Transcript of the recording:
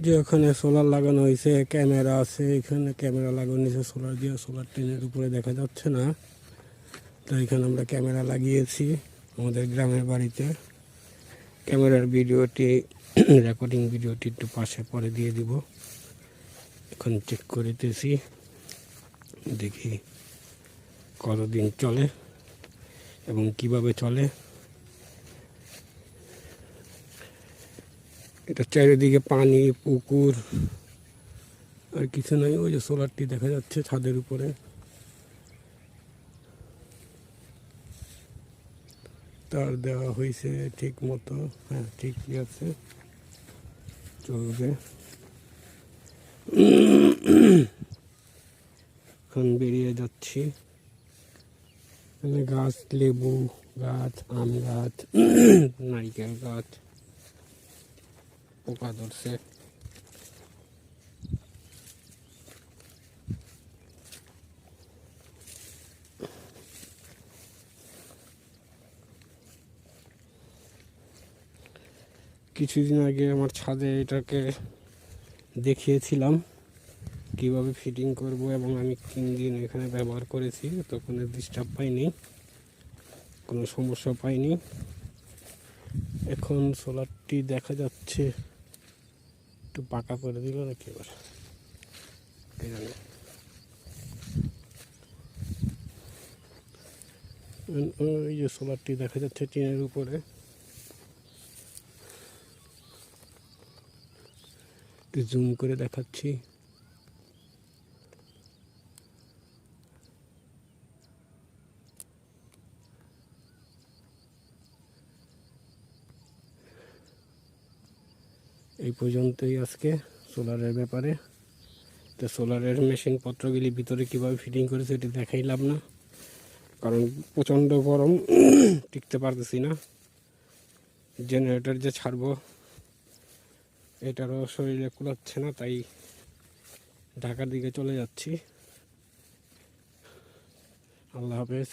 যে ওখানে সোলার লাগানো হয়েছে, ক্যামেরা আছে, এখানে ক্যামেরা লাগানো হয়েছে সোলার দিয়ে। সোলার ট্রেনের উপরে দেখা যাচ্ছে না, তো এখানে আমরা ক্যামেরা লাগিয়েছি আমাদের গ্রামের বাড়িতে। ক্যামেরার ভিডিওটি রেকর্ডিং ভিডিওটি একটু পাশে পরে দিয়ে দিব। এখন চেক করিতেছি, দেখি কতদিন চলে এবং কিভাবে চলে। এটা চারিদিকে পানি, পুকুর, আর কিছু নাই। ওই যে সোলারটি দেখা যাচ্ছে ছাদের উপরে। তার দেওয়া হয়েছে ঠিক মতো, হ্যাঁ ঠিকই আছে, চলবে। এখন বেরিয়ে যাচ্ছি। এখানে গাছ, লেবু গাছ, আম গাছ, নারিকেল গাছ, পোকা ধরছে। কিছুদিন আগে আমার ছাদে এটাকে দেখিয়েছিলাম কিভাবে ফিটিং করব, এবং আমি 3 দিন এখানে ব্যবহার করেছি, তখন ডিস্টার্ব পাইনি, কোনো সমস্যা পাইনি। এখন সোলারটি দেখা যাচ্ছে একটু পাকা করে দিল নাকি এবার, কে জানে। ওই যে সোলারটি দেখা যাচ্ছে টিনের উপরে, একটু জুম করে দেখাচ্ছি। এই পর্যন্তই আজকে সোলারের ব্যাপারে। তো সোলারের মেশিন পত্রগুলি ভিতরে কীভাবে ফিটিং করেছে এটি দেখাইলাম না, কারণ প্রচণ্ড গরম, টিকতে পারতেছি না। জেনারেটর যে ছাড়বো এটারও শরীরে কুলাচ্ছে না, তাই ঢাকার দিকে চলে যাচ্ছি। আল্লাহ হাফেজ।